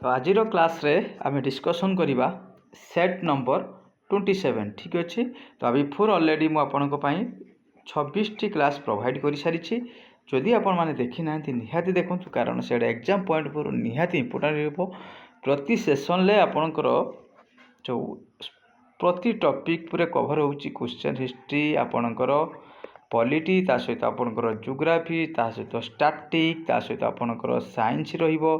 तो आज क्लास रे आम डिस्कसन करवा सेट नंबर 27 ठीक अच्छे। तो आ बिफोर अलरेडी मुझे 26 टी क्लास प्रोवाइड कर सारी। जदि आपण मैंने देखी ना निहाती देखूँ कारण से एग्जाम पॉइंट पर निहाती इंपोर्टाट हो। प्रति सेसन ले आपणकर जो प्रति टॉपिक पूरे कवर हो क्वेश्चन हिस्ट्री आपणकर पॉलिटी ता सहित आपणकर जियोग्राफी ता सहित स्टैटिक ता सहित आपणकर साइंस रहिबो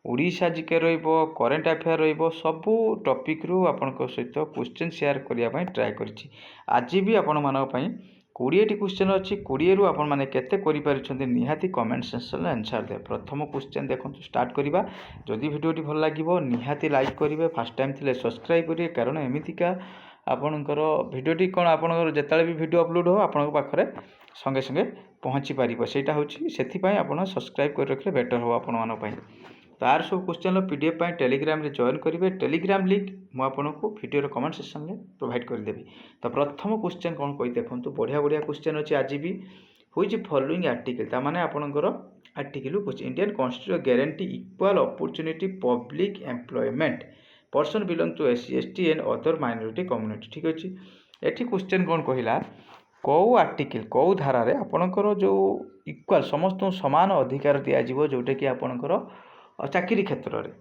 ओडिशा जीके रहिबो करेंट अफेयर रहिबो सबू टॉपिक रु आपणकर सहित क्वेश्चन शेयर करिया पई ट्राई करछि। आज भी आपण मानक पई 20 टी क्वेश्चन अछि 20 रु आपण माने केते करि परिछन्ते निहाती कमेंट सेक्शन रे आंसर दे। प्रथम क्वेश्चन देखंतु स्टार्ट करिबा। जदि वीडियो टी भल लागिवो निहाती लाइक करिवे फर्स्ट टाइम थिले सब्सक्राइब करिवे कारण एमितिका आपणकर वीडियो टी कोन आपणकर जेताले भी वीडियो अपलोड हो आपणक पाखरे संगे संगे पहुँची पारिबो सेटा होछि सेथि पई आपण सब्सक्राइब कर रखले बेटर हो आपण मानक पई। तार सब क्वेश्चन पीडीएफ पाई टेलीग्राम रे जॉइन करेंगे। टेलीग्राम लिंक मुझे वीडियो कमेंट सेक्शन में प्रोवाइड करदेवी। तो प्रथम क्वेश्चन कौन कही देखो बढ़िया बढ़िया क्वेश्चन अच्छे। आज भी हुई फॉलोइंग आर्टिकल तामाने आपणकर आर्टिकल पूछे Indian constitution guarantee equal opportunity public employment person belong to SC ST and other minority community ठीक अच्छे। एठी क्वेश्चन कौन कहला कौ आर्टिकल कौ धारा रे आपणकर जो इक्वल समस्त समान अधिकार दिज्व जोटा कि आपणकर चाकरी क्षेत्र में।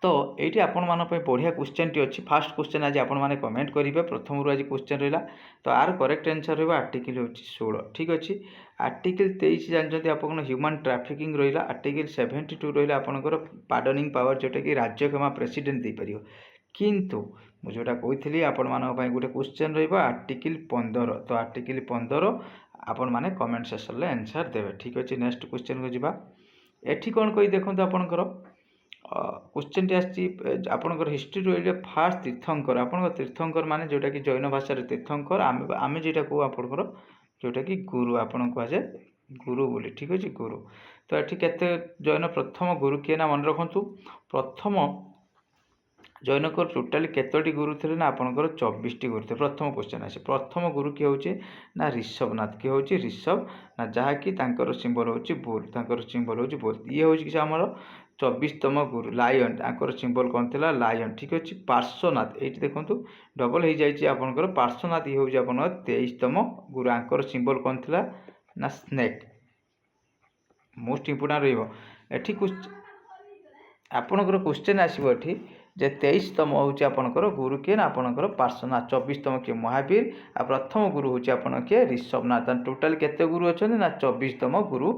तो ये आपण मान बढ़िया क्वेश्चन टी अच्छी। फास्ट क्वेश्चन आज आपण मैंने कमेंट करेंगे प्रथम रू आज क्वेश्चन रहा। तो आर करेक्ट आंसर रहा आर्टिकल हूँ 16 ठीक अच्छे। आर्टिकल 23 जानते आप ह्यूमन ट्राफिकिंग रहा। आर्टिकल 72 रहा आपंकर पार्डनिंग पावर जोटा कि राज्य क्षमा प्रेसिडेंट दे पार। किंतु मुझे कही आपण मानी गोटे क्वेश्चन आर्टिकल 15। तो आर्टिकल 15 आपण मैंने कमेंट सेक्शन में आंसर देवे ठीक अच्छे। नेक्स्ट क्वेश्चन को जीवा। एठी कौन कही देखो आपणकर क्वेश्चन टी आसकर हिस्ट्री रही फास्ट तीर्थंकर आपंकर तीर्थंकर माने जोटा कि जैन भाषा तीर्थंकर आम जेटा कहू आपंकर जोटा कि गुरु आपण कहुए गुरु बोली ठीक अच्छे गुरु। तो ये केते जैन प्रथम गुरु किए ना मन रखु प्रथम जैनकर टोटाली केतोटी गुरु थे ना आपंकर 24 टी गुरु थे। प्रथम क्वेश्चन आसे प्रथम गुरु किए होचे ना ऋषभनाथ किए होचे ऋषभ ना जहाँकि तांकर सिंबल होची बुल तांकर सिंबल होची बुल ये होची कि हमर 24तम गुरु लायन तांकर सिंबल कौन थिला लायन ठीक अच्छे। पार्श्वनाथ ये देखो डबल हो जाए आपंकर पार्श्वनाथ ये होची आपन 23तम गुरु आंकर सिंबल कौन थिला ना स्नेक मोस्ट इंपोर्टेंट रहिबो। एठी आपणकर क्वेश्चन आसीबो एठी जे 23तम होची आपणकर गुरु किए ना आपणकर पार्श्वनाथ 24तम किए महावीर आ प्रथम गुरु होची आपण किए ऋषभनाथ। टोटाल केते गुरु अछन ना 24तम गुरु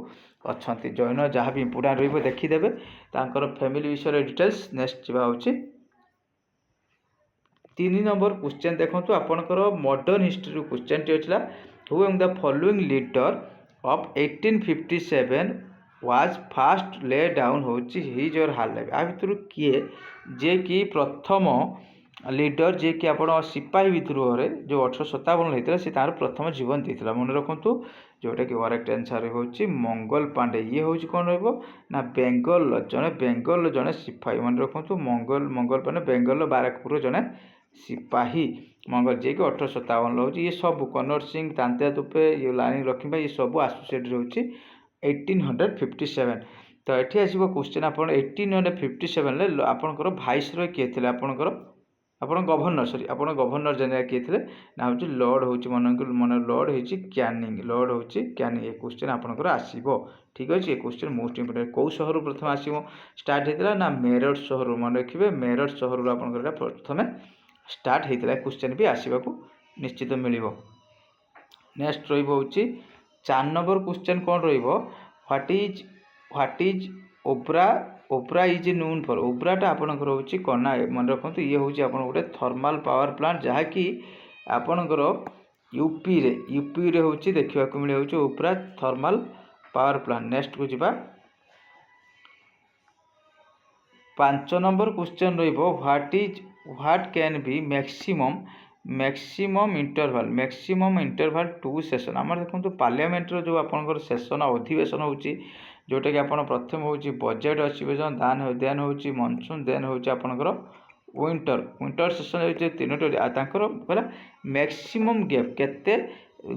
अछंती। जैन जहाँ भी इंपोर्टेंट रहिबो देखिदेबे तांकर फैमिली विषय डिटेल्स। नेक्स्ट जीवा होची 3 नंबर क्वेश्चन देखंतु आपणकर मॉडर्न हिस्ट्री क्वेश्चन टी अछला who among the following leader of 1857 was fast lay down होची हिज और हार लाइफ। आ भितर किए जे कि प्रथम लीडर जे कि आपण सिपाही विद्रोह रे जो 1857 होता से तार प्रथम जीवन देता मन रखु जोटा कि करेक्ट आंसर होची मंगल पांडे। ये हूँ कौन ना बेंगल जड़े सिपाही मन रखु मंगल पांडे बेंगल बाराकपुर जड़े सिपाही मंगल जे कि 1857 हो। ये सब कन्वर सिंह तांत्या तुपे ये लाइन रखिबा ये सब एसोसिएटेड होची 1857। तो ये आसो क्वेश्चन आप 1857 ले आपंकर भाइसरय किए थे आपंकर आपण गवर्नर सॉरी आपण गवर्नर जनरल किए थे ना हूँ लॉर्ड हूँ मन लॉर्ड होची कैनिंग लॉर्ड होची कैनिंग। ये क्वेश्चन आपंकर आसीबो ठीक अच्छे। ये क्वेश्चन मोस्ट इंपोर्टेंट कौ सहर प्रथम आसीबो स्टार्ट होता ना मेरठ सहर मन रखिए मेरठ सहर आपंकर प्रथम स्टार्ट होता क्वेश्चन भी आसवाक निश्चित मिलिबो। नेक्स्ट रही 4 नंबर क्वेश्चन कौन रहिबो what is Obra Obra is known for. ओब्राटा आपंकर होची कना मन रखु ये हूँ आप गोटे थर्माल पावर प्लांट जहाँकि आपंकर यूपी रे होची देखा मिले होची Obra thermal power plant. Next को जीवा 5 नंबर क्वेश्चन रहिबो what can be maximum interval to session. आम देखो पार्लियामेंट जो आपंकर सेशन अधिवेशन होची जोटा कि आपन प्रथम होची बजेट अधिवेशन देन होची मनसून देन होची आपनकर विंटर सेशन होची तीनोटी तांकर कहला मैक्सिमम गैप केते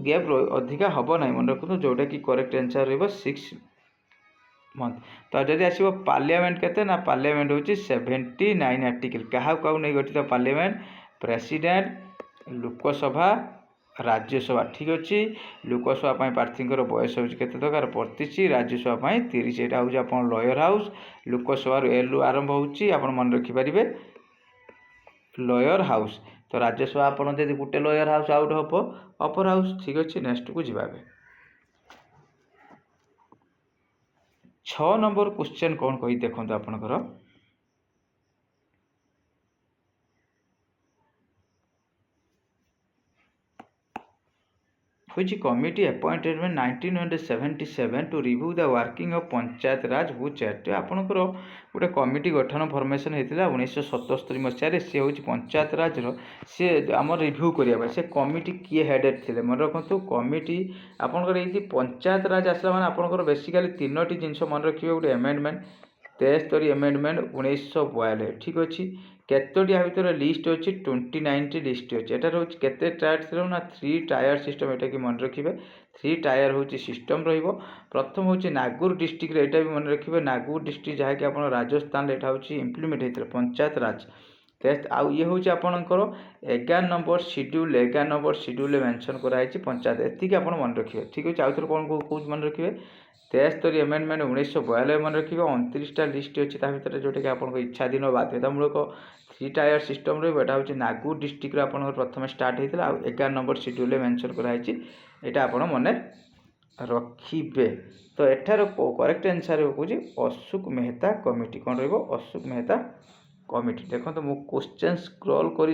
गैप अधिका हबो नै मन रखु जोटा कि करेक्ट आंसर रहबो 6 मंथ तो जदि आसो पार्लियामेंट केते ना पार्लियामेंट हूँ 79 आर्टिकल क्या नहीं गठित पार्लियामेंट प्रेसिडेंट लोकसभा राज्यसभा ठीक अच्छे लोकसभा प्रार्थी बयस हूँ के दरकार 25 राज्यसभा 30 यहाँ हूँ आप लयर हाउस लोकसभा एल रु आरंभ हो मन रखिपारे लयर हाउस तो राज्यसभा आपड़ जब गोटे लयर हाउस आउट हम अपर हाउस ठीक अच्छे नेक्स्ट को जी 6 नंबर क्वेश्चन कौन कही देखो आपणकर which committee appointed in 1977 to review the working of panchayat Raj who chair आपणकर गोटे कमिटी गठन फॉर्मेशन होता 1977 मसीह सी हूँ पंचायत राज सी आम रिव्यू करने से कमिटी किए हेडेड थे मन रखु कमिटी आपंकर ये पंचायत राज आसला मैंने आपंकर बेसिकाली 3टी जिनस मन रखिए गोटे एमेंडमेंट 73 एमेंडमेंट 1942 ठीक अच्छे केतोटी या भितर लिस्ट अच्छी 29 लिस्ट अच्छी एटार हूँ केते टायर थी ना 3 टायर सिस्टम यहाँ कि मन रखिए 3 टायर हूँ सिस्टम प्रथम हूँ नागौर डिस्ट्रिक्ट यहाँ भी मन रखिए नागौर डिस्ट्रिक्ट जहाँकि आप राजस्थान यहाँ हूँ इम्प्लीमेंट होता है पंचायत राज टेस्ट आउ ये हूँ आपंकर 11 नंबर शेड्यूल मेंशन कराई पंचायत एति आप मन रखिए ठीक अच्छे आउ थे कौन कौन मन रखिए 73 एमेंडमेंट 1942 मन रखिए 29टा लिस्ट अच्छी भितर जोटा कि आपको इच्छाधीन बाध्यतामूलक 3 टायर सिस्टम रहा हूँ नागौर डिस्ट्रिक्ट आप प्रथम स्टार्ट होता है 11 नंबर शेड्यूल मेंशन कराई यहाँ आप मन रखिए तो एठार करेक्ट आंसर हो अशोक मेहता कमिटी कौन अशोक मेहता कमिटी देखो मु क्वेश्चन स्क्रॉल कर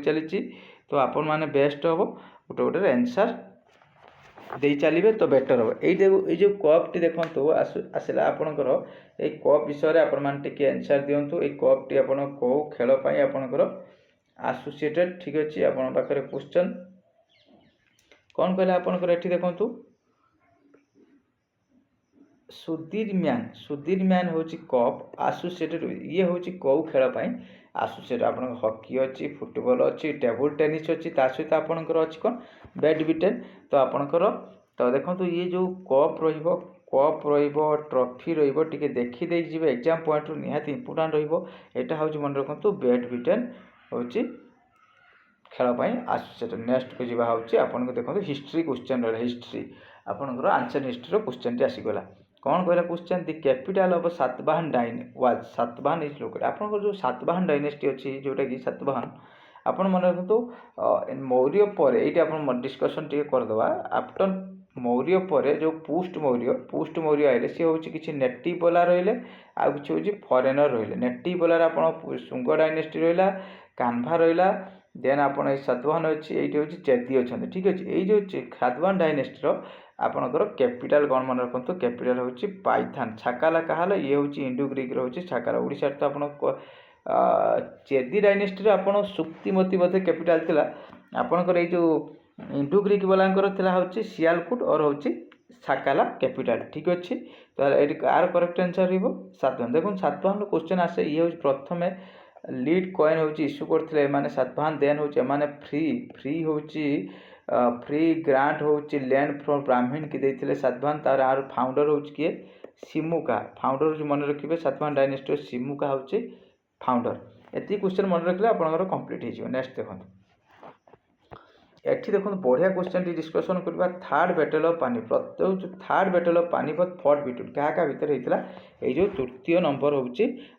चली तो आपण मैंने बेस्ट हम गोटे गोटे आंसर दे चलिए तो बेटर हम ये जो कप टी देखो आसला आपणकर ये कप विषय आपण आंसर दिंतु ये कप टी आप कौ खेल आपणकर एसोसिएटेड ठीक अच्छे आप क्वेश्चन कौन कहला आपणकर ये देखो सुधीर म्यान हूँ कप एसोसिएटेड ये हूँ कौ खेल एसोसिएट आप हॉकी अच्छी फुटबॉल अच्छी टेबल टेनिस अच्छी सहित आपणकर अच्छी कौन बैडमिंटन तो आपणकर तो देखो ये जो कप ट्रॉफी रे देखीदे जी एग्जाम पॉइंट निहाती इंपोर्टाट रहा हूँ मन रखु बैडमिंटन हूँ खेल एसोसिएटेड नेक्स्ट को जी हूँ देखो हिस्ट्री क्वेश्चन रहा हिस्ट्री आपंकर आंसर हिस्ट्री क्वेश्चन टी आसीगला कौन कहला question the capital of Satavahana was Satavahana is located आपंकर जो सातवाहन डायनेस्टी अच्छी जोटा कि सातवाहन आपण मन रखु मौर्य पर ये आप डिस्कसन टे करदे आफ्टर मौर्य पर जो पुष्ट मौर्य आए सी हूँ किसी नेटिव वाला रही आ कि हूँ फरेनर रही नेटिव वाला आप शुंग डायनेस्टी रहा कान्भा रहा देन आप सातवाहन अच्छी ये हूँ चेदी अच्छा ठीक अच्छे ये जो सातवाहन डायनेस्टीर आपणकर कैपिटल कौन मन रखु कैपिटल हूँ पाइथान छाकाला कहाला ये हूँ इंडो ग्रीक रोचे छाकाला ओडिशा तो आप चेदी डायनेस्टी आप सुक्तिमती बोधे कैपिटल थिला आपणकर ये जो इंडो ग्रीक वालांकर हूँ सियालकोट और हूँ छाकाला कैपिटल ठीक अच्छे तो ये कार करेक्ट आंसर रही सातवाहन देखो सातवाहन क्वेश्चन आसे ये हूँ प्रथम लीड कॉइन हूँ इश्यू करते सातवाहन देन हूँ फ्री हूँ फ्री ग्रांट हूँ लैंड फ्रॉम ब्राह्मण की देते सातवाहन तार आर फाउंडर हूँ किए सिमुका फाउंडर मन रखिए सातवाहन डायनेस्टी सिमुका हूँ फाउंडर एति क्वेश्चन मन रखिले आपंकर कंप्लीट हो नेक्स्ट देखो एठी देखो बढ़िया क्वेश्चन टी डिस्कसन करबा थर्ड बैटल ऑफ पानीपत जो third battle of Panipat fought between क्या भितर होता है जो तृतीय नंबर हूँ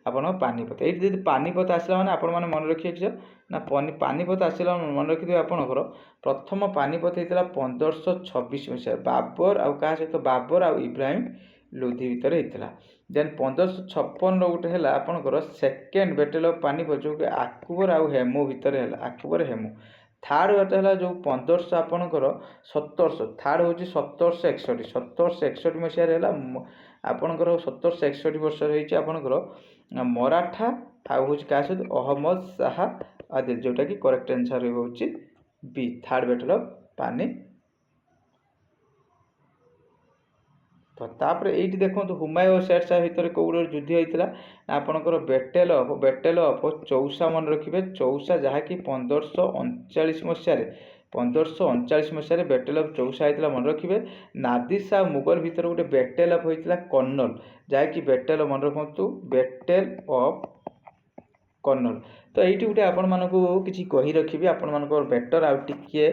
आपन पानीपत ये पानीपत आसला मैंने आपण मैंने मन रखिए ना पानीपत आसला मन रखिए आपंकर प्रथम पानीपत होता 1526 मसीह बाबर आउ क्या सहित बाबर आउ इब्राहिम लोधी भितर होता देन 1556 गोटे है आपंकर सेकेंड बैटल ऑफ पानीपत जो अकबर आउ हेमू भितर है अकबर हेमू थर्ड बैटल है जो 1500 आपंकर 1700 थर्ड हूँ 1761 मसीह आपंकर 1761 वर्ष रही आपंकर मराठा आउ हूँ क्या सहित अहमद शाह आदिल जोटा कि करेक्ट आंसर हूँ बी थर्ड बैटल ऑफ पानी तो तापर ये देखो हुमायूं और शेरशाह भितर कौड़ युद्ध होता आपंकर बेटेल ऑफ चौसा मन रखिए चौसा जहाँकि 1539 मसीह 1539 ମସିହାରେ ବ୍ୟାଟେଲ୍ ଅଫ୍ ଚୌସା ହେଇଥିଲା, ମନେ ରଖିବେ। ନାଦିର ଶାହ ମୁଗଲ ଭିତରେ ଗୋଟେ ବ୍ୟାଟେଲ୍ ଅଫ୍ ହୋଇଥିଲା କର୍ଣ୍ଣଲ, ଯାହାକି ବ୍ୟାଟେଲ୍ ମନେ ରଖନ୍ତୁ, ବ୍ୟାଟେଲ୍ ଅଫ୍ କର୍ଣ୍ଣଲ। ତ ଏଇଠି ଗୋଟେ ଆପଣମାନଙ୍କୁ କିଛି କହି ରଖିବି, ଆପଣମାନଙ୍କର ବେଟର୍ ଆଉ ଟିକେ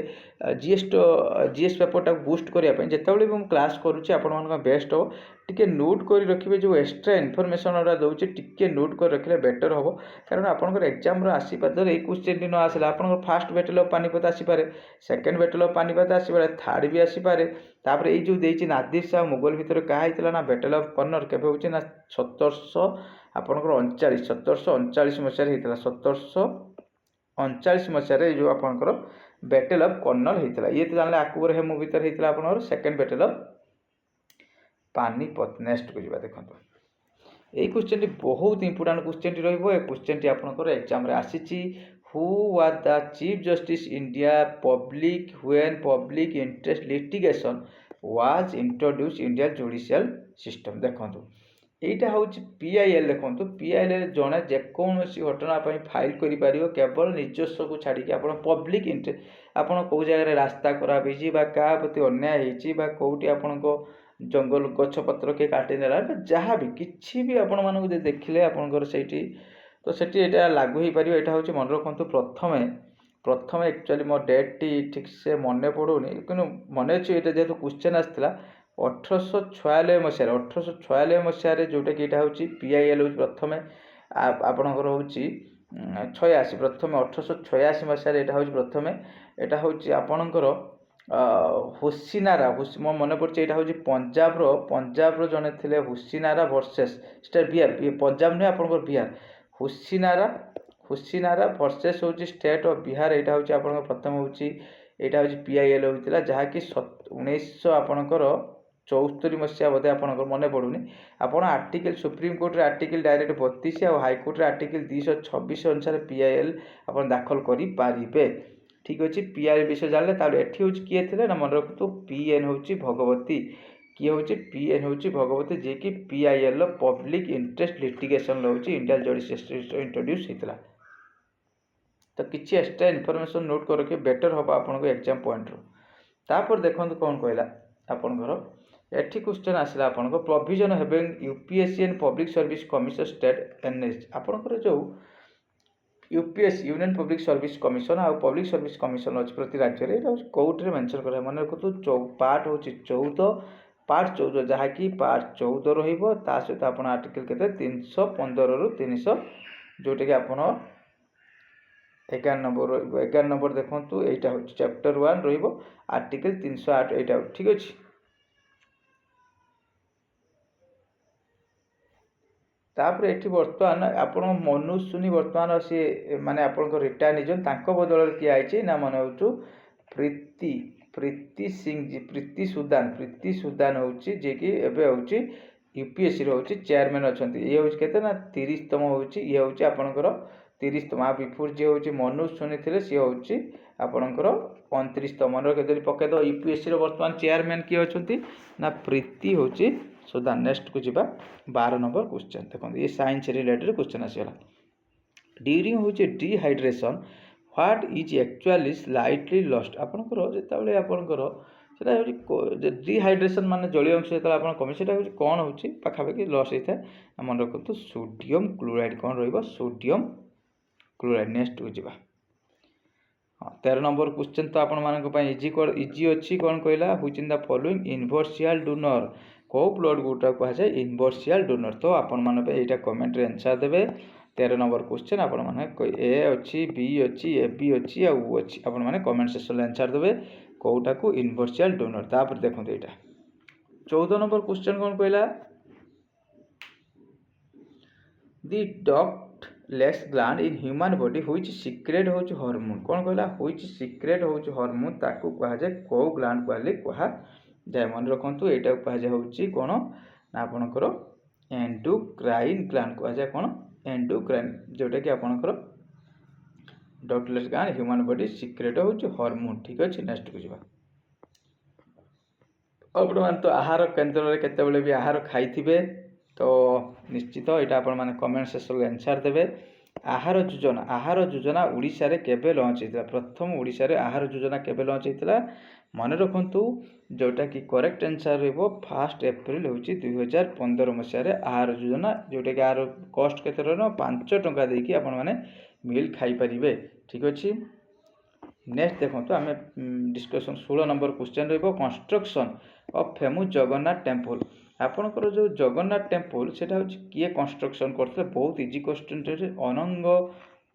ଜିଏସ୍ ପେପରଟାକୁ ବୁଷ୍ଟ କରିବା ପାଇଁ ଯେତେବେଳେ ବି ମୁଁ କ୍ଲାସ୍ କରୁଛି ଆପଣମାନଙ୍କ ବେଷ୍ଟ ହେବ। ଟିକେ ନୋଟ୍ କରି ରଖିବେ, ଯେଉଁ ଏକ୍ସଟ୍ରା ଇନଫର୍ମେସନ୍ ଗୁଡ଼ା ଦେଉଛି ଟିକେ ନୋଟ୍ କରି ରଖିଲେ ବେଟର୍ ହେବ। କାରଣ ଆପଣଙ୍କର ଏକ୍ଜାମ୍ର ଆସିବା ଦ୍ୱାରା ଏଇ କ୍ୱେଶ୍ଚିନ୍ଟି ନ ଆସିଲା ଆପଣଙ୍କର ଫାର୍ଷ୍ଟ ବ୍ୟାଟେଲ୍ ଅଫ୍ ପାନିପତ ଆସିପାରେ, ସେକେଣ୍ଡ ବ୍ୟାଟେଲ୍ ଅଫ୍ ପାନିପତ ଆସିପାରେ, ଥାର୍ଡ଼ ବି ଆସିପାରେ। ତାପରେ ଏଇ ଯେଉଁ ଦେଇଛି ନାଦିର ଶାହ ମୁଗଲ ଭିତରେ କାହା ହେଇଥିଲା ନା ବ୍ୟାଟେଲ୍ ଅଫ୍ କର୍ଣ୍ଣଲ କେବେ ହେଉଛି ନା 1739 ମସିହାରେ ହେଇଥିଲା। 1739 ମସିହାରେ ଏଇ ଯେଉଁ ଆପଣଙ୍କର ବ୍ୟାଟେଲ୍ ଅଫ୍ କର୍ଣ୍ଣଲ ହେଇଥିଲା। ଇଏ ତ ଜାଣିଲେ ଆକବର ହେମୁ ଭିତରେ ହେଇଥିଲା ଆପଣଙ୍କର ସେକେଣ୍ଡ ବ୍ୟାଟେଲ୍ ଅଫ୍ ପାନିପତ। ନେକ୍ସଟକୁ ଯିବା, ଦେଖନ୍ତୁ এই କ୍ୱେଶ୍ଚିନ୍ଟି ବହୁତ ଇମ୍ପୋର୍ଟାଣ୍ଟ କ୍ୱେଶ୍ଚିନ୍ଟି ରହିବ। ଏ କ୍ୱେଶ୍ଚିନ୍ଟି ଆପଣଙ୍କର ଏକ୍ଜାମ୍ରେ ଆସିଛି। Who was the chief justice India public when public interest litigation was introduce India judicial system. ଦେଖନ୍ତୁ এইটা ହେଉଛି PIL। ଦେଖନ୍ତୁ PIL ଜଣେ ଯେକୌଣସି ଘଟଣା ପାଇଁ ଫାଇଲ୍ କରିପାରିବ କେବଳ ନିଜସ୍ୱକୁ ଛାଡ଼ିକି। ଆପଣ ପବ୍ଲିକ୍ ଇଣ୍ଟରେଷ୍ଟ, ଆପଣ କେଉଁ ଜାଗାରେ ରାସ୍ତା ଖରାପ ହେଇଛି ବା କାହା ପ୍ରତି ଅନ୍ୟାୟ ହେଇଛି ବା କେଉଁଠି ଆପଣଙ୍କ ଜଙ୍ଗଲ ଗଛପତ୍ର କିଏ କାଟିନେଲା ବା ଯାହା ବି କିଛି ବି ଆପଣମାନଙ୍କୁ ଯଦି ଦେଖିଲେ ଆପଣଙ୍କର ସେଇଠି ତ ସେଠି ଏଇଟା ଲାଗୁ ହେଇପାରିବ। ଏଇଟା ହେଉଛି ମନେ ରଖନ୍ତୁ ପ୍ରଥମେ ଆକ୍ଚୁଆଲି ମୋ ଡେଟ୍ଟି ଠିକ୍ସେ ମନେ ପଡ଼ୁନି, କିନ୍ତୁ ମନେ ଅଛି ଏଇଟା ଯେହେତୁ କ୍ୱେଶ୍ଚନ୍ ଆସିଥିଲା 1896 ମସିହାରେ ଯେଉଁଟାକି ଏଇଟା ହେଉଛି PIL ହେଉଛି ପ୍ରଥମେ ଆପଣଙ୍କର ହେଉଛି 86, ପ୍ରଥମେ 1886 ମସିହାରେ ଏଇଟା ହେଉଛି ପ୍ରଥମେ। ଏଇଟା ହେଉଛି ଆପଣଙ୍କର ହୁସିନାରା, ମୋ ମନେ ପଡ଼ୁଛି ଏଇଟା ହେଉଛି ପଞ୍ଜାବର ଜଣେ ଥିଲେ ହୁସିନାରା ଭର୍ସେସ୍ ଷ୍ଟେଟ୍ ବିହାର, ପଞ୍ଜାବ ନୁହେଁ ଆପଣଙ୍କର ବିହାର। ହୁସିନାରା ଭର୍ସେସ୍ ହେଉଛି ଷ୍ଟେଟ୍ ଅଫ୍ ବିହାର। ଏଇଟା ହେଉଛି ଆପଣଙ୍କ ପ୍ରଥମେ ହେଉଛି ଏଇଟା ହେଉଛି PIL ହୋଇଥିଲା, ଯାହାକି 1900 ଆପଣଙ୍କର 74 ମସିହା ବୋଧେ ଆପଣଙ୍କର ମନେ ପଡ଼ୁନି। ଆପଣ ଆର୍ଟିକଲ୍ ସୁପ୍ରିମକୋର୍ଟରେ ଆର୍ଟିକଲ୍ ଡାଇରେକ୍ଟ 32 ଆଉ ହାଇକୋର୍ଟରେ ଆର୍ଟିକଲ୍ 226 ଅନୁସାରେ PIL ଆପଣ ଦାଖଲ କରିପାରିବେ। ଠିକ୍ ଅଛି, PIL ବିଷୟ ଜାଣିଲେ। ତାପରେ ଏଠି ହେଉଛି କିଏ ଥିଲେ ନା ମନେ ରଖନ୍ତୁ PN ହେଉଛି ଭଗବତୀ। କିଏ ହେଉଛି PN ହେଉଛି ଭଗବତୀ, ଯିଏକି PIL ପବ୍ଲିକ୍ ଇଣ୍ଟରେଷ୍ଟ ଲିଟିଗେସନ୍ ହେଉଛି ଇଣ୍ଡିଆନ୍ ଜୁଡ଼ିସିଆଲ୍ ସିଷ୍ଟମ୍ ଇଣ୍ଟ୍ରୋଡ୍ୟୁସ୍ ହେଇଥିଲା। ତ କିଛି ଏକ୍ସଟ୍ରା ଇନଫର୍ମେସନ୍ ନୋଟ୍ କରି ରଖିବେ, ବେଟର୍ ହେବ ଆପଣଙ୍କ ଏକ୍ଜାମ୍ ପଏଣ୍ଟରୁ। ତାପରେ ଦେଖନ୍ତୁ କ'ଣ କହିଲା ଆପଣଙ୍କର ଏଠି କ୍ୱେଶ୍ଚନ୍ ଆସିଲା ଆପଣଙ୍କ provision having UPSC and public service commission state NSG। ଆପଣଙ୍କର ଯେଉଁ UPSC union public service commission ଆଉ ପବ୍ଲିକ୍ ସର୍ଭିସ୍ କମିଶନ୍ ଅଛି ପ୍ରତି ରାଜ୍ୟରେ, ଏଇଟା ହେଉଛି କେଉଁଠିରେ ମେନସନ୍ କରାଯାଏ। ମନେ ରଖନ୍ତୁ ପାର୍ଟ ହେଉଛି 14, ଯାହାକି ପାର୍ଟ 14 ରହିବ। ତା ସହିତ ଆପଣ ଆର୍ଟିକଲ୍ କେତେ 315ରୁ 300, ଯେଉଁଟାକି ଆପଣ 11 ନମ୍ବର ରହିବ। 11 ନମ୍ବର ଦେଖନ୍ତୁ ଏଇଟା ହେଉଛି ଚାପ୍ଟର 1 ରହିବ, ଆର୍ଟିକଲ୍ 308 ଏଇଟା ଠିକ୍ ଅଛି। ତାପରେ ଏଠି ବର୍ତ୍ତମାନ ଆପଣ ମନୋଜ ସୁନି ବର୍ତ୍ତମାନ ସିଏ ମାନେ ଆପଣଙ୍କ ରିଟାୟାର ନେଇଛନ୍ତି, ତାଙ୍କ ବଦଳରେ କିଏ ଆଇଛି ନା ମନେ ହେଉଛୁ ପ୍ରୀତି ସୁଦାନ ହେଉଛି, ଯିଏକି ଏବେ ହେଉଛି UPSCର ହେଉଛି ଚେୟାରମ୍ୟାନ୍ ଅଛନ୍ତି। ଇଏ ହେଉଛି କେତେ ନା 30ତମ ହେଉଛି, ଇଏ ହେଉଛି ଆପଣଙ୍କର 30ତମ। ଆଉ ବିଫୋର ଯିଏ ହେଉଛି ମନୋଜ ସୁନି ଥିଲେ, ସିଏ ହେଉଛି ଆପଣଙ୍କର 29ତମ। ଯଦି ପକାଇଦେବ UPSCର ବର୍ତ୍ତମାନ ଚେୟାରମ୍ୟାନ୍ କିଏ ଅଛନ୍ତି ନା ପ୍ରୀତି ହେଉଛି ସୁଦାନ। ନେକ୍ସଟକୁ ଯିବା 12 ନମ୍ବର କ୍ୱେଶ୍ଚନ୍। ଦେଖନ୍ତୁ ଇଏ ସାଇନ୍ସ ରିଲେଟେଡ୍ କ୍ୱେଶ୍ଚନ୍ ଆସିଗଲା। ଡ୍ୟୁରିଂ ହେଉଛି dehydration what is actually slightly lost. ଆପଣଙ୍କର ଯେତେବେଳେ ଆପଣଙ୍କର ସେଇଟା ହେଉଛି ଡିହାଇଡ୍ରେସନ୍ ମାନେ ଜଳୀୟ ଅଂଶ ଯେତେବେଳେ ଆପଣ କମେ, ସେଇଟା ହେଉଛି କ'ଣ ହେଉଛି ପାଖାପାଖି ଲସ୍ ହେଇଥାଏ। ମନେ ରଖନ୍ତୁ ସୋଡ଼ିୟମ୍ କ୍ଲୋରାଇଡ଼୍ କ'ଣ ରହିବ, ସୋଡ଼ିୟମ୍ କ୍ଲୋରାଇଡ଼୍। ନେକ୍ସଟକୁ ଯିବା 13 ନମ୍ବର କ୍ୱେଶ୍ଚନ୍ ତ ଆପଣମାନଙ୍କ ପାଇଁ ଇଜି ଅଛି। କ'ଣ କହିଲା which in the following universal donor, କେଉଁ ବ୍ଲଡ଼ ଗ୍ରୁପଟାକୁ କୁହାଯାଏ ୟୁନିଭର୍ସିଆଲ୍ ଡୋନର୍। ତ ଆପଣମାନଙ୍କ ପାଇଁ ଏଇଟା କମେଣ୍ଟରେ ଆନ୍ସର୍ ଦେବେ। 13 ନମ୍ବର କ୍ୱେଶ୍ଚନ୍ ଆପଣମାନେ A ଅଛି, B ଅଛି, AB ଅଛି ଆଉ O ଅଛି। ଆପଣମାନେ କମେଣ୍ଟ ସେକ୍ସନରେ ଆନ୍ସର୍ ଦେବେ କେଉଁଟାକୁ ୟୁନିଭର୍ସିଆଲ୍ ଡୋନର୍। ତାପରେ ଦେଖନ୍ତୁ ଏଇଟା 14 ନମ୍ବର କ୍ୱେଶ୍ଚନ୍ କ'ଣ କହିଲା the ductless gland in human body which secrete ହେଉଛି ହରମୋନ୍। କ'ଣ କହିଲା ହୁଇଚ୍ ସିକ୍ରେଟ୍ ହେଉଛି ହରମୋନ୍, ତାକୁ କୁହାଯାଏ କେଉଁ ଗ୍ଲାଣ୍ଡ କୁହାଯାଏ। ମନେ ରଖନ୍ତୁ ଏଇଟାକୁ କୁହାଯାଏ ହେଉଛି କ'ଣ ନା ଆପଣଙ୍କର ଏଣ୍ଡୋକ୍ରାଇନ୍ ଗ୍ଲାଣ୍ଡ କୁହାଯାଏ। କ'ଣ ଏଣ୍ଡୋକ୍ରାଇନ୍, ଯେଉଁଟାକି ଆପଣଙ୍କର ଡକ୍ଟଲେସ୍ ଗ୍ଲାଣ୍ଡ ହ୍ୟୁମାନ୍ ବଡି ସିକ୍ରେଟ୍ ହେଉଛି ହରମୋନ୍। ଠିକ୍ ଅଛି, ନେକ୍ସଟକୁ ଯିବା। ଆପଣମାନେ ତ ଆହାର କେନ୍ଦ୍ରରେ କେତେବେଳେ ବି ଆହାର ଖାଇଥିବେ, ତ ନିଶ୍ଚିତ ଏଇଟା ଆପଣମାନେ କମେଣ୍ଟ ସେକ୍ସନରେ ଆନ୍ସର୍ ଦେବେ। आहार योजना ओडिशा रे केबे लॉन्च होता प्रथम ओडिशा रे आहार योजना केबे लॉन्च होता मन रखु जोटा कि करेक्ट आंसर रहिबो 1 एप्रिल होची 2015 मसिया आहार योजना जोटा कि आहार कॉस्ट केते रहनो 5 टंका देकी आपण माने मील खाई परिबे ठीक अछि। नेक्स्ट देखो आम डिस्कसन 16 नंबर क्वेश्चन रहिबो construction of famous Jagannath temple आपणकर जो जगन्नाथ टेम्पल सेटा होची किए कंस्ट्रक्शन करते बहुत इजी क्वेश्चन अनंग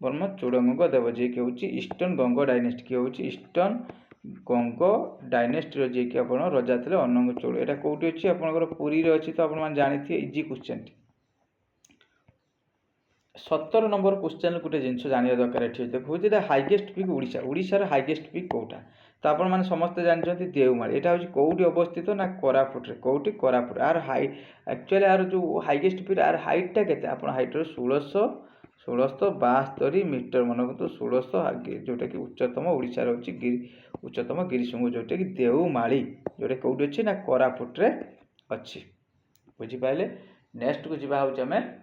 वर्मा चूड़ांग देव जे कि होची ईस्टर्न गंग डायनेस्टी कि होची ईस्टर्न गंग डायनेस्टी जे कि आपण राजा थे अनंग चूड़ एटा कोठी अछि आपणकर पुरी रे अछि तो आपण मान जानिथिए इजी क्वेश्चन 17 नंबर क्वेश्चन गोटे जिनस जानिया दरकार एठी देखो जे हाईएस्ट पिक ओडिशा रे हाईएस्ट पिक कोटा तो आपण माने समस्त जानछथि देवमाली एटा होची कोठी अवस्थित ना कोरापुट रे कोठी कोरापुट आर हाई एक्चुअली आर जो हाईएस्ट पिक आर हाइट टा केते आपण हाइट रे 1672 मीटर मन को 1600 जोटा कि उच्चतम ओडिशा रे होची उच्चतम गिरिशृंग जोटा कि देवमाली जोटा कोठी अछि ना कोरापुट रे अछि बुझि पाइले। नेक्स्ट को जिबा होची हमें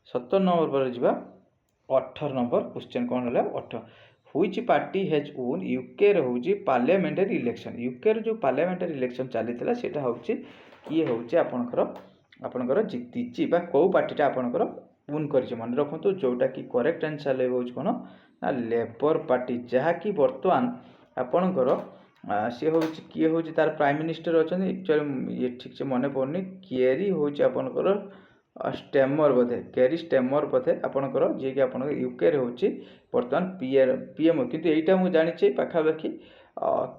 17 नंबर पर जिबा 18 नंबर क्वेश्चन कौन है 18 व्हिच पार्टी हैज वोन यूके रे होची पार्लियामेंटरी इलेक्शन यूके रे जो पार्लियामेंटरी इलेक्शन चलीथिला सेटा होची किए होची आपनकर जीतीची बा को पार्टीटा आपनकर वोन करिछ मन रखंतु जोटा कि करेक्ट आंसर ले होची कोन ना लेबर पार्टी जहा कि वर्तमान आपनकर से होची किए होची तार प्राइम मिनिस्टर अछन एक्चुअली ये ठीक से मने पड़नी केरी होची आपनकर स्टेमर बोधे कैरी स्टेमर बोधे आपनकर जे कि आपन यूके रे होची वर्तमान पीएम किंतु एटा मु जानि छै पाखापाखी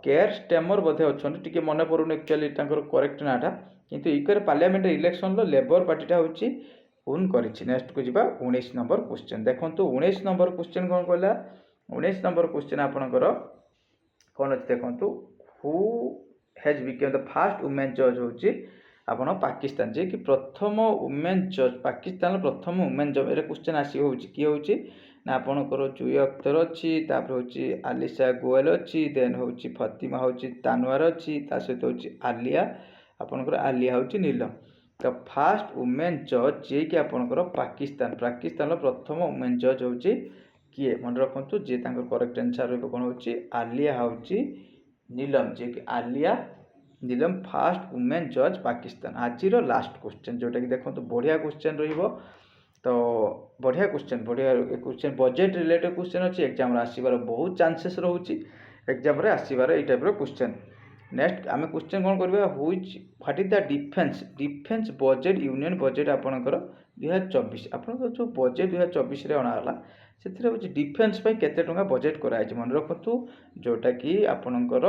केयर स्टेमर बोधे अछन टिके मने पड़ुन एक्चुअली तांकर करेक्ट नाटा किंतु यूके रे पार्लियामेंट इलेक्शन लो लेबर पार्टीटा होची उन करिछि। नेक्स्ट को जिबा 19 नंबर क्वेश्चन देखंतु 19 नंबर क्वेश्चन कोन कहला 19 नंबर क्वेश्चन आपनकर कोन अछि देखंतु who has become the first women जज होची आपण पाकिस्तान जे कि प्रथम वुमेन जज पाकिस्तान प्रथम वुमेन जज ए क्वेश्चन आसी होची कि होची ना आपणकर जुई अख्तर अच्छी तापर होची आलिशा गोयल अच्छी देन होची फतिमा होची तानवार अच्छी ता सहित होची आलिया आपणकर आलिया होची नीलम तो फर्स्ट वुमेन जज जे कि आपणकर पाकिस्तान प्रथम वुमेन जज होची किए मन रखंतु जे तांकर करेक्ट आंसर रे कोन होची आलिया होची नीलम जे कि आलिया नीलम फर्स्ट वुमेन जज पाकिस्तान। आज लास्ट क्वेश्चन जोटा कि देखो तो बढ़िया क्वेश्चन रहिबो तो बढ़िया क्वेश्चन बजेट रिलेटेड क्वेश्चन अच्छी एग्जाम आसबार बहुत चांसेस रोचे एग्जाम आसबार ये टाइप क्वेश्चन। नेक्स्ट आम क्वेश्चन कौन करवा what is the defence budget union budget आपणकर 2024 आपन जो बजेट 2024 रे अणाला से डिफेन्स केते टंका बजेट कराई मन रखु जोटा कि आपणकर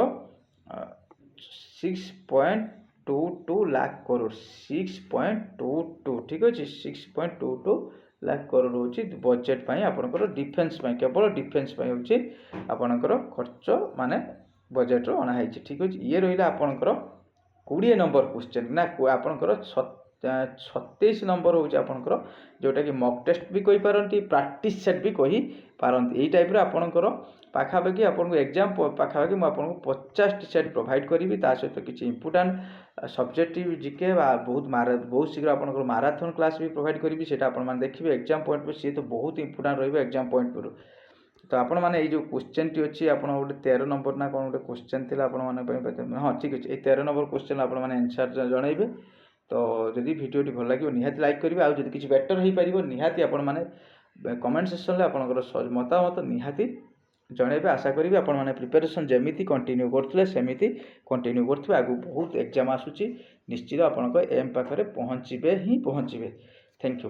6.22 लाख करोड़ 6.22 ठीक अच्छे 6.22 लाख करोड़ होची बजेट पाई आपनकर डिफेन्स पाई केवल डिफेन्स पाई होची आपनकर खर्च माने बजेट रो अना हैची ठीक अछि। ये रहिला आपनकर 20 नंबर क्वेश्चन ना आपनकर 36 नंबर होची आपनकर जोटा कि मॉक टेस्ट भी कहि पारंती प्रैक्टिस सेट भी कहि पारंती एई टाइप रो आपनकर पाखापाखि आपन एग्जाम पाखापाखि मु आपन 50 टी सेट प्रोवाइड करी ता सहित किछि इंपोर्टेंट सब्जेक्टिव जीके बहुत शीघ्र आपन माराथन क्लास भी प्रोवाइड करी सेटा आपन मान देखिबे एग्जाम पॉइंट पर सी तो बहुत इंपोर्टेंट रहइबे एग्जाम पॉइंट पर तो आपण माने जो क्वेश्चन टी अछि आपण गोटे 13 नंबर ना कोन गोटे क्वेश्चन थिला आपण माने हां ठीक अछि ए 13 नंबर क्वेश्चन आपण माने आंसर जणाइबे तो जदि वीडियो टी भल लागियो निहाती लाइक करिवे आ जदि किछि बेटर होई परिबो निहाती आपण माने कमेंट सेक्शन ले आपनकर मतामत निहाती जणाइबे आशा करी आपण माने प्रिपरेशन जेमिति कंटिन्यू करथले सेमिति कंटिन्यू करथबे आगु बहुत एग्जाम आसुची निश्चित आपनको एम पाखरे पहुंचीबे ही पहुंचीबे। Thank you.